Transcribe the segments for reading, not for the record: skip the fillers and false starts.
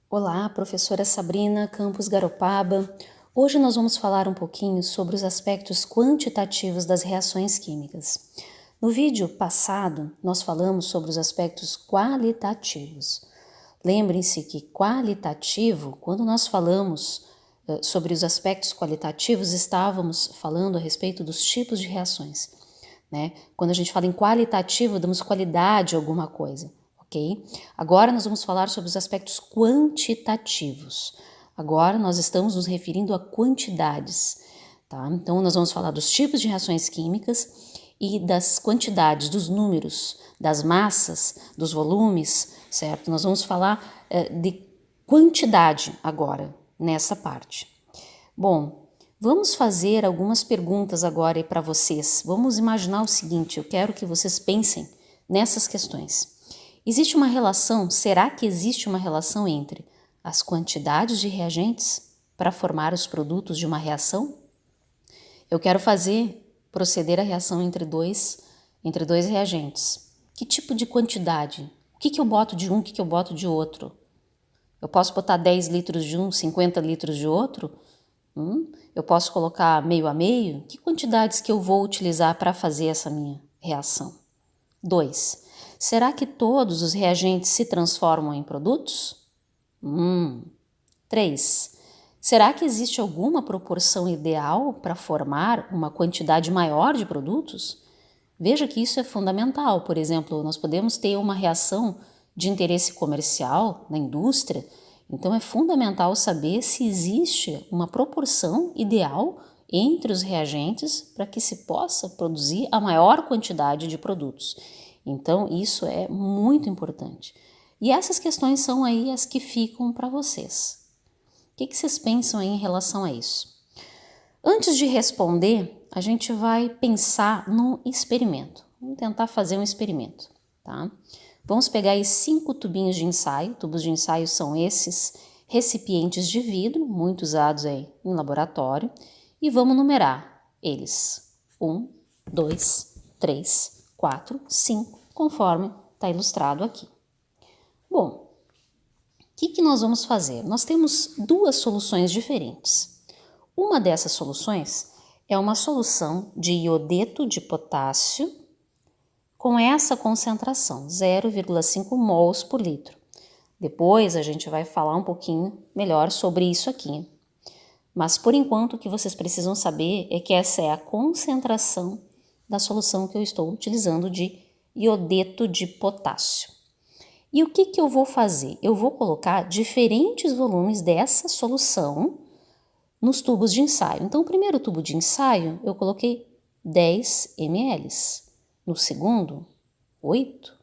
Olá, professora Sabrina Campos Garopaba. Hoje nós vamos falar um pouquinho sobre os aspectos quantitativos das reações químicas. No vídeo passado, nós falamos sobre os aspectos qualitativos. Lembrem-se que qualitativo, quando nós falamos sobre os aspectos qualitativos, estávamos falando a respeito dos tipos de reações, né? Quando a gente fala em qualitativo, damos qualidade a alguma coisa. Ok? Agora nós vamos falar sobre os aspectos quantitativos. Agora nós estamos nos referindo a quantidades, tá? Então nós vamos falar dos tipos de reações químicas e das quantidades, dos números, das massas, dos volumes, certo? Nós vamos falar de quantidade agora, nessa parte. Bom, vamos fazer algumas perguntas agora para vocês. Vamos imaginar o seguinte, eu quero que vocês pensem nessas questões. Existe uma relação, será que existe uma relação entre as quantidades de reagentes para formar os produtos de uma reação? Eu quero proceder a reação entre dois reagentes. Que tipo de quantidade? O que eu boto de um, o que eu boto de outro? Eu posso botar 10 litros de um, 50 litros de outro? Eu posso colocar meio a meio? Que quantidades que eu vou utilizar para fazer essa minha reação? 2. Será que todos os reagentes se transformam em produtos? 3. Será que existe alguma proporção ideal para formar uma quantidade maior de produtos? Veja que isso é fundamental. Por exemplo, nós podemos ter uma reação de interesse comercial na indústria, então é fundamental saber se existe uma proporção ideal entre os reagentes para que se possa produzir a maior quantidade de produtos. Então, isso é muito importante. E essas questões são aí as que ficam para vocês. O que vocês pensam aí em relação a isso? Antes de responder, a gente vai pensar no experimento. Vamos tentar fazer um experimento, tá? Vamos pegar aí 5 tubinhos de ensaio. Tubos de ensaio são esses recipientes de vidro, muito usados aí em laboratório, e vamos numerar eles. 1, 2, 3, 4, 5, conforme está ilustrado aqui. Bom, o que nós vamos fazer? Nós temos duas soluções diferentes. Uma dessas soluções é uma solução de iodeto de potássio com essa concentração, 0,5 mols por litro. Depois a gente vai falar um pouquinho melhor sobre isso aqui. Mas por enquanto o que vocês precisam saber é que essa é a concentração da solução que eu estou utilizando de iodeto de potássio. E o que eu vou fazer? Eu vou colocar diferentes volumes dessa solução nos tubos de ensaio. Então, o primeiro tubo de ensaio eu coloquei 10 ml, no segundo 8,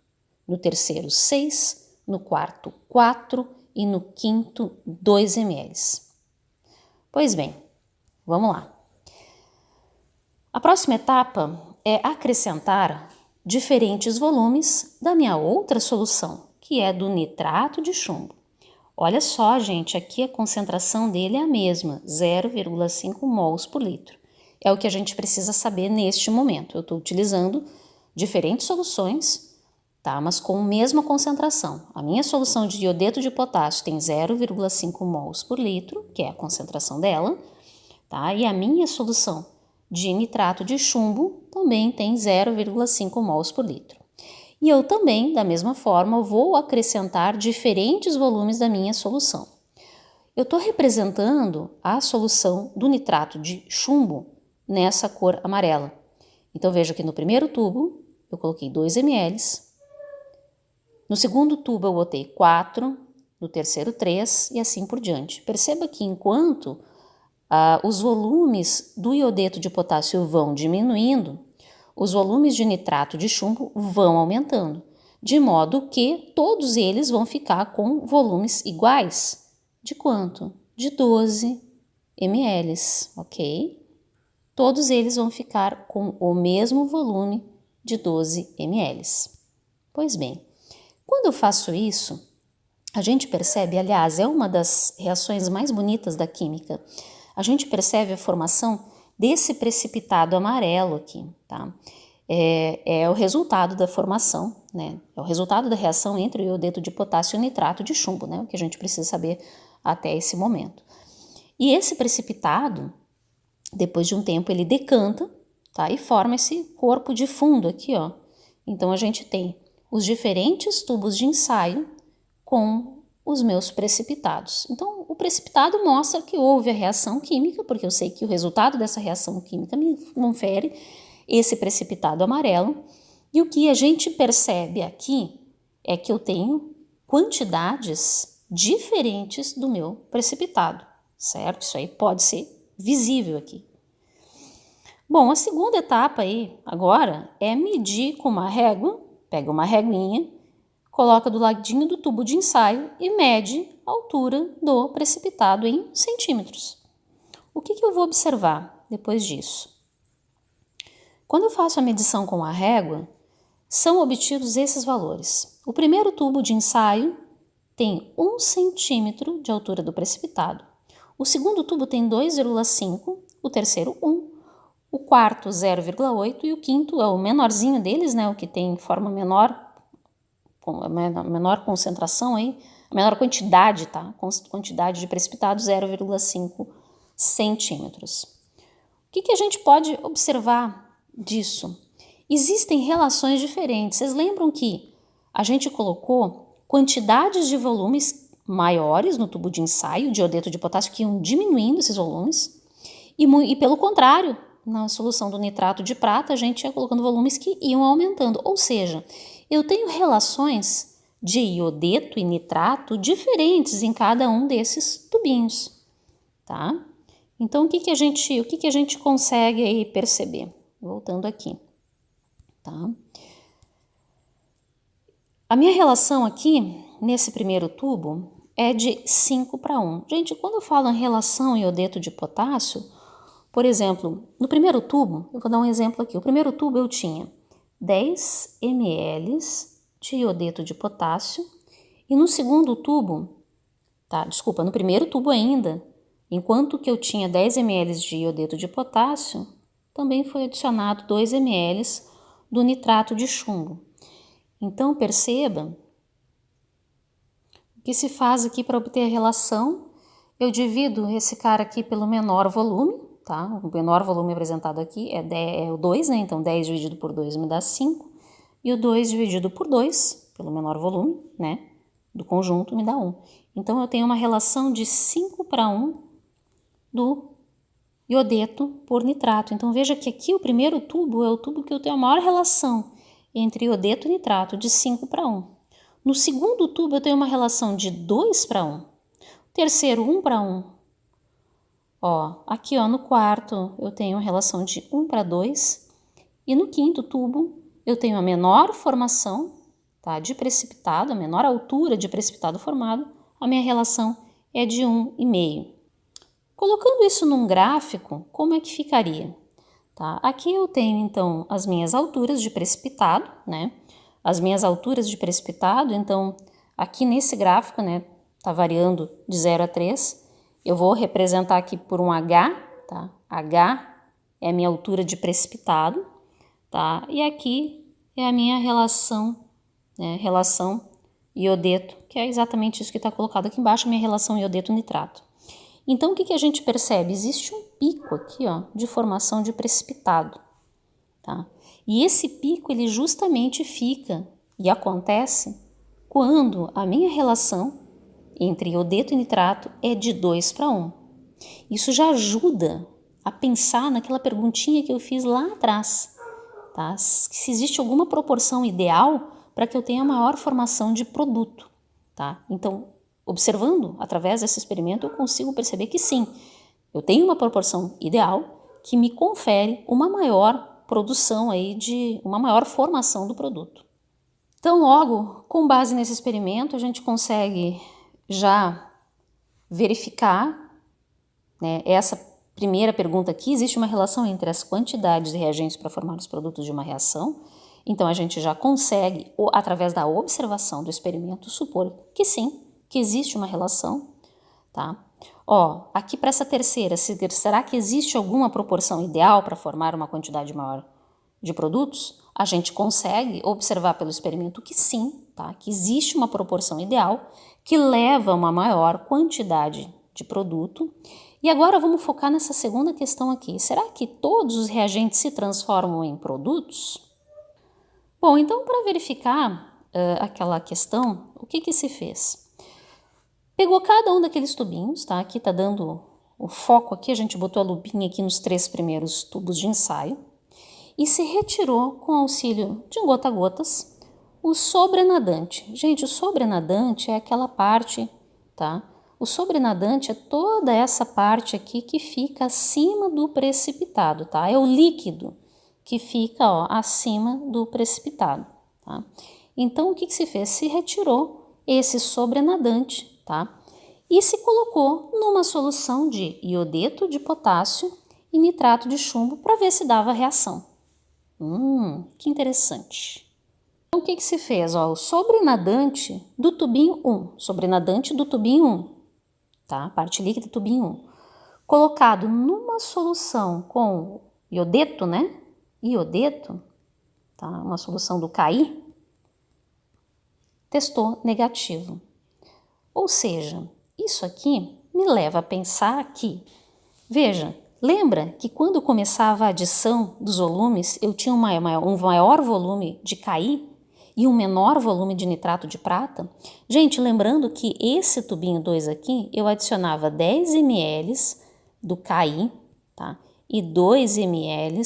no terceiro 6, no quarto 4 e no quinto 2 ml. Pois bem, vamos lá. A próxima etapa é acrescentar diferentes volumes da minha outra solução, que é do nitrato de chumbo. Olha só, gente, aqui a concentração dele é a mesma, 0,5 mols por litro. É o que a gente precisa saber neste momento. Eu estou utilizando diferentes soluções, tá? Mas com a mesma concentração. A minha solução de iodeto de potássio tem 0,5 mols por litro, que é a concentração dela, tá? E a minha solução de nitrato de chumbo também tem 0,5 mols por litro. E eu também, da mesma forma, vou acrescentar diferentes volumes da minha solução. Eu estou representando a solução do nitrato de chumbo nessa cor amarela. Então veja que no primeiro tubo eu coloquei 2 ml, no segundo tubo eu botei 4, no terceiro 3 e assim por diante. Perceba que enquanto os volumes do iodeto de potássio vão diminuindo, os volumes de nitrato de chumbo vão aumentando, de modo que todos eles vão ficar com volumes iguais. De quanto? De 12 ml, ok? Todos eles vão ficar com o mesmo volume de 12 ml. Pois bem, quando eu faço isso, a gente percebe, aliás, é uma das reações mais bonitas da química, a gente percebe a formação desse precipitado amarelo aqui, tá? é o resultado da formação, né? É o resultado da reação entre o iodeto de potássio e o nitrato de chumbo, né? O que a gente precisa saber até esse momento. E esse precipitado, depois de um tempo, ele decanta, tá? E forma esse corpo de fundo aqui, ó. Então, a gente tem os diferentes tubos de ensaio com os meus precipitados. Então, o precipitado mostra que houve a reação química, porque eu sei que o resultado dessa reação química me confere esse precipitado amarelo. E o que a gente percebe aqui é que eu tenho quantidades diferentes do meu precipitado, certo? Isso aí pode ser visível aqui. Bom, a segunda etapa aí agora é medir com uma régua, pega uma reguinha, coloca do ladinho do tubo de ensaio e mede a altura do precipitado em centímetros. O que eu vou observar depois disso? Quando eu faço a medição com a régua, são obtidos esses valores. O primeiro tubo de ensaio tem 1 centímetro de altura do precipitado. O segundo tubo tem 2,5, o terceiro 1, o quarto 0,8 e o quinto é o menorzinho deles, né, o que tem forma menor, com a menor concentração aí, a menor quantidade, tá? Quantidade de precipitado 0,5 centímetros. O que a gente pode observar disso? Existem relações diferentes. Vocês lembram que a gente colocou quantidades de volumes maiores no tubo de ensaio de iodeto de potássio que iam diminuindo esses volumes e pelo contrário, na solução do nitrato de prata, a gente ia colocando volumes que iam aumentando. Ou seja, eu tenho relações de iodeto e nitrato diferentes em cada um desses tubinhos, tá? Então, o que a gente consegue aí perceber? Voltando aqui, tá? A minha relação aqui, nesse primeiro tubo, é de 5:1. Gente, quando eu falo em relação iodeto de potássio, por exemplo, no primeiro tubo, eu vou dar um exemplo aqui. O primeiro tubo eu tinha 10 ml de iodeto de potássio e no segundo tubo, no primeiro tubo ainda, enquanto que eu tinha 10 ml de iodeto de potássio, também foi adicionado 2 ml do nitrato de chumbo. Então, perceba o que se faz aqui para obter a relação. Eu divido esse cara aqui pelo menor volume, tá? O menor volume apresentado aqui é o 2, né? Então, 10 dividido por 2 me dá 5. E o 2 dividido por 2, pelo menor volume, né? Do conjunto, me dá 1. Então, eu tenho uma relação de 5:1 do iodeto por nitrato. Então, veja que aqui o primeiro tubo é o tubo que eu tenho a maior relação entre iodeto e nitrato, de 5:1. No segundo tubo, eu tenho uma relação de 2:1. Terceiro, 1:1. Aqui no quarto, eu tenho uma relação de 1:2. E no quinto tubo, eu tenho a menor formação, tá, de precipitado, a menor altura de precipitado formado, a minha relação é de 1,5. Colocando isso num gráfico, como é que ficaria? Tá? Aqui eu tenho, então, as minhas alturas de precipitado, né? As minhas alturas de precipitado, então, aqui nesse gráfico, né, tá variando de 0 a 3. Eu vou representar aqui por um H, tá? H é a minha altura de precipitado, tá? E aqui é a minha relação, né? Relação iodeto, que é exatamente isso que está colocado aqui embaixo, a minha relação iodeto-nitrato. Então, o que a gente percebe? Existe um pico aqui, de formação de precipitado, tá? E esse pico, ele justamente fica e acontece quando a minha relação entre iodeto e nitrato é de 2:1. Isso já ajuda a pensar naquela perguntinha que eu fiz lá atrás, tá? Se existe alguma proporção ideal para que eu tenha maior formação de produto, tá? Então, observando através desse experimento, eu consigo perceber que sim, eu tenho uma proporção ideal que me confere uma maior produção aí uma maior formação do produto. Então, logo, com base nesse experimento, a gente consegue já verificar, né, essa primeira pergunta aqui, existe uma relação entre as quantidades de reagentes para formar os produtos de uma reação. Então, a gente já consegue, através da observação do experimento, supor que sim, que existe uma relação, tá? Aqui para essa terceira, será que existe alguma proporção ideal para formar uma quantidade maior de produtos, a gente consegue observar pelo experimento que sim, tá? Que existe uma proporção ideal que leva a uma maior quantidade de produto. E agora vamos focar nessa segunda questão aqui. Será que todos os reagentes se transformam em produtos? Bom, então para verificar aquela questão, o que se fez? Pegou cada um daqueles tubinhos, tá? Aqui tá dando o foco aqui, a gente botou a lupinha aqui nos 3 primeiros tubos de ensaio e se retirou com auxílio de gota-gotas o sobrenadante. Gente, o sobrenadante é aquela parte, tá? O sobrenadante é toda essa parte aqui que fica acima do precipitado, tá? É o líquido que fica, ó, acima do precipitado, tá? Então, o que se fez? Se retirou esse sobrenadante, tá? E se colocou numa solução de iodeto de potássio e nitrato de chumbo para ver se dava reação. Que interessante. Então, o que se fez? Ó, o sobrenadante do tubinho 1, sobrenadante do tubinho 1, tá? Parte líquida do tubinho 1, colocado numa solução com iodeto, né? Iodeto, tá? Uma solução do Ki, testou negativo. Ou seja, isso aqui me leva a pensar que, veja, lembra que quando começava a adição dos volumes, eu tinha um maior volume de Ki e um menor volume de nitrato de prata? Gente, lembrando que esse tubinho 2 aqui, eu adicionava 10 ml do Ki, tá? E 2 ml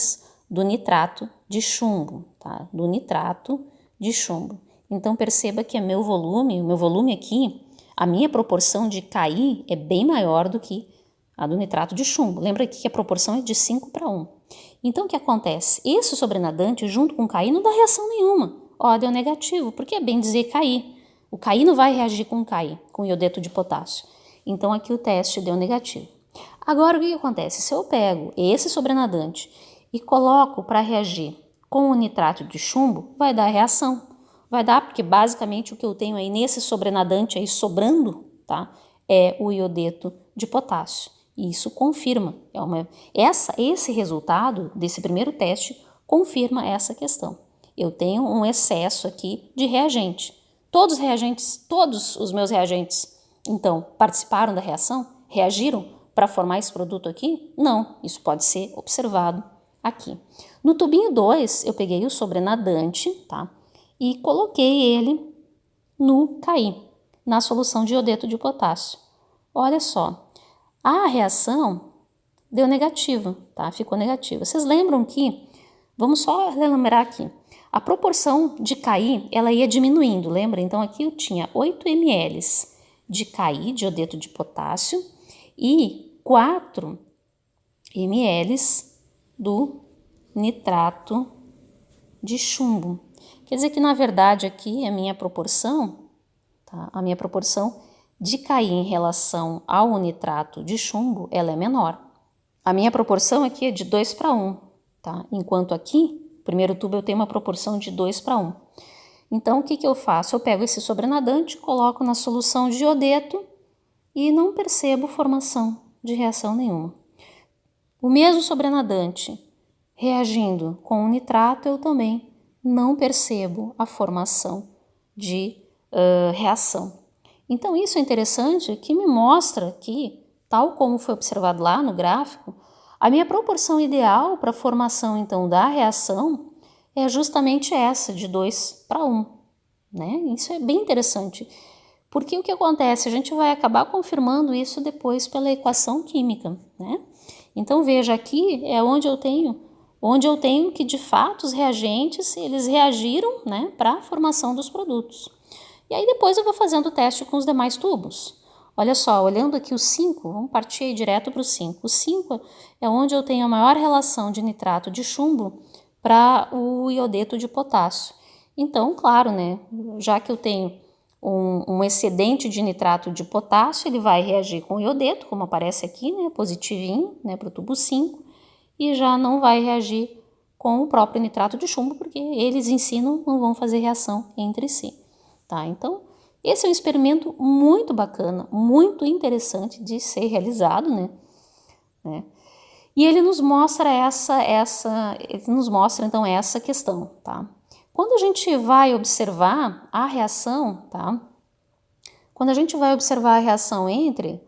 do nitrato de chumbo, tá? Do nitrato de chumbo. Então perceba que o meu volume aqui, a minha proporção de Ki é bem maior do que a do nitrato de chumbo. Lembra aqui que a proporção é de 5:1. Então o que acontece? Esse sobrenadante junto com o Ki não dá reação nenhuma. Ó, deu negativo, porque é bem dizer Ki. O Ki não vai reagir com o Ki, com o iodeto de potássio. Então aqui o teste deu negativo. Agora o que acontece? Se eu pego esse sobrenadante e coloco para reagir com o nitrato de chumbo, vai dar reação. Vai dar, porque basicamente o que eu tenho aí nesse sobrenadante aí sobrando, tá? É o iodeto de potássio. E isso confirma. Esse resultado desse primeiro teste confirma essa questão. Eu tenho um excesso aqui de reagente. Todos os meus reagentes, então, participaram da reação? Reagiram para formar esse produto aqui? Não, isso pode ser observado aqui. No tubinho 2, eu peguei o sobrenadante, tá? E coloquei ele no Ki, na solução de iodeto de potássio. Olha só, a reação deu negativa, tá? Ficou negativa. Vocês lembram que, vamos só relembrar aqui, a proporção de Ki, ela ia diminuindo, lembra? Então aqui eu tinha 8 ml de Ki, de iodeto de potássio, e 4 ml do nitrato de chumbo. Quer dizer que, na verdade, aqui a minha proporção, tá? A minha proporção de Ki em relação ao nitrato de chumbo, ela é menor. A minha proporção aqui é de 2:1, tá? Enquanto aqui, no primeiro tubo, eu tenho uma proporção de 2:1. Então, o que eu faço? Eu pego esse sobrenadante, coloco na solução de iodeto e não percebo formação de reação nenhuma. O mesmo sobrenadante reagindo com o nitrato, eu também não percebo a formação de reação. Então isso é interessante, que me mostra que, tal como foi observado lá no gráfico, a minha proporção ideal para a formação então da reação é justamente essa, de 2:1, né? Isso é bem interessante, porque o que acontece? A gente vai acabar confirmando isso depois pela equação química, né? Então veja, aqui é onde eu tenho que de fato os reagentes, eles reagiram, né, para a formação dos produtos. E aí depois eu vou fazendo o teste com os demais tubos. Olha só, olhando aqui o 5, vamos partir aí direto para o 5. O 5 é onde eu tenho a maior relação de nitrato de chumbo para o iodeto de potássio. Então, claro, né, já que eu tenho um excedente de nitrato de potássio, ele vai reagir com o iodeto, como aparece aqui, né, positivinho, né, para o tubo 5, e já não vai reagir com o próprio nitrato de chumbo, porque eles em si não vão fazer reação entre si, tá? Então, esse é um experimento muito bacana, muito interessante de ser realizado, né? E ele nos mostra então essa questão, tá? Quando a gente vai observar a reação, tá? Quando a gente vai observar a reação entre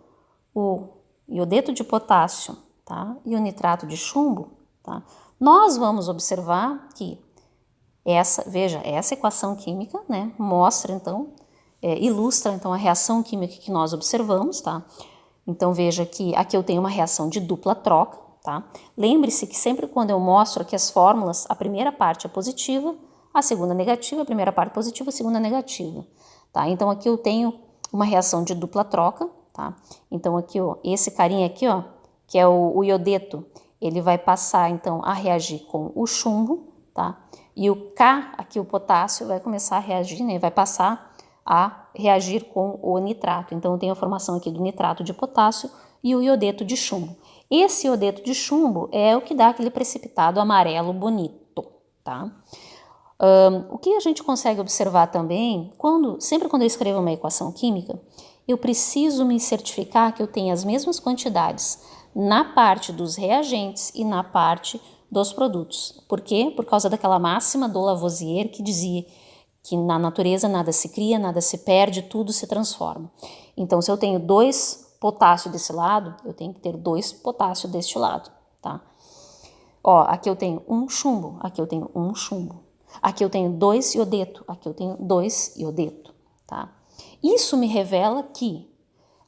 o iodeto de potássio, tá? E o nitrato de chumbo, tá? Nós vamos observar que essa equação química, né, mostra então, ilustra então a reação química que nós observamos, tá? Então veja que aqui eu tenho uma reação de dupla troca, tá? Lembre-se que sempre quando eu mostro aqui as fórmulas, a primeira parte é positiva, a segunda negativa, a primeira parte positiva, a segunda negativa, tá? Então aqui eu tenho uma reação de dupla troca, tá? Então aqui, ó, esse carinha aqui, ó, que é o iodeto, ele vai passar então a reagir com o chumbo, tá? E o K, aqui o potássio, vai começar a reagir, né? Vai passar a reagir com o nitrato. Então eu tenho a formação aqui do nitrato de potássio e o iodeto de chumbo. Esse iodeto de chumbo é o que dá aquele precipitado amarelo bonito, tá? O que a gente consegue observar também, sempre quando eu escrevo uma equação química, eu preciso me certificar que eu tenho as mesmas quantidades na parte dos reagentes e na parte dos produtos. Por quê? Por causa daquela máxima do Lavoisier que dizia que na natureza nada se cria, nada se perde, tudo se transforma. Então, se eu tenho 2 potássio desse lado, eu tenho que ter 2 potássio deste lado, tá? Ó, aqui eu tenho um chumbo, aqui eu tenho um chumbo. Aqui eu tenho 2 iodeto, aqui eu tenho 2 iodeto, tá? Isso me revela que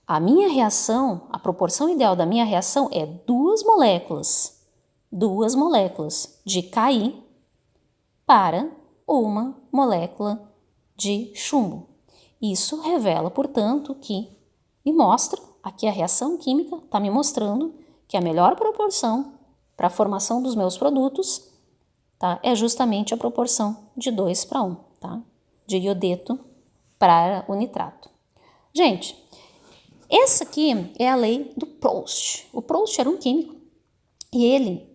a minha reação, a proporção ideal da minha reação é 2 moléculas de Ki para uma molécula de chumbo. Isso revela, portanto, me mostra, aqui a reação química está me mostrando que a melhor proporção para a formação dos meus produtos, tá, é justamente a proporção de 2 para 1, tá? De iodeto para o nitrato. Gente, essa aqui é a lei do Proust. O Proust era um químico e ele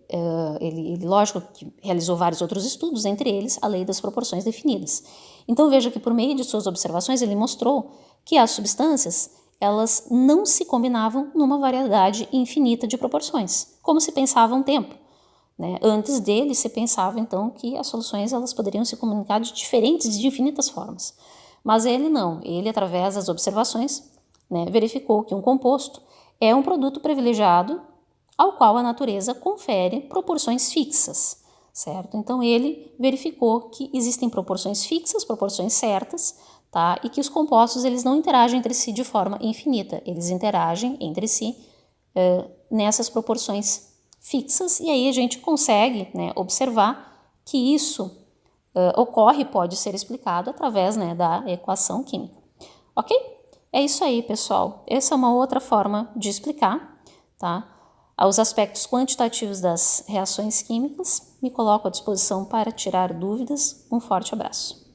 lógico, que realizou vários outros estudos, entre eles a lei das proporções definidas. Então veja que por meio de suas observações ele mostrou que as substâncias elas não se combinavam numa variedade infinita de proporções, como se pensava há um tempo. Né? Antes dele se pensava então que as soluções elas poderiam se comunicar de diferentes e de infinitas formas. Mas ele não, ele através das observações, né, verificou que um composto é um produto privilegiado ao qual a natureza confere proporções fixas, certo? Então ele verificou que existem proporções fixas, proporções certas, tá? E que os compostos eles não interagem entre si de forma infinita, eles interagem entre si nessas proporções fixas, e aí a gente consegue, né, observar que isso ocorre e pode ser explicado através, né, da equação química. Ok? É isso aí, pessoal. Essa é uma outra forma de explicar, tá? Os aspectos quantitativos das reações químicas. Me coloco à disposição para tirar dúvidas. Um forte abraço.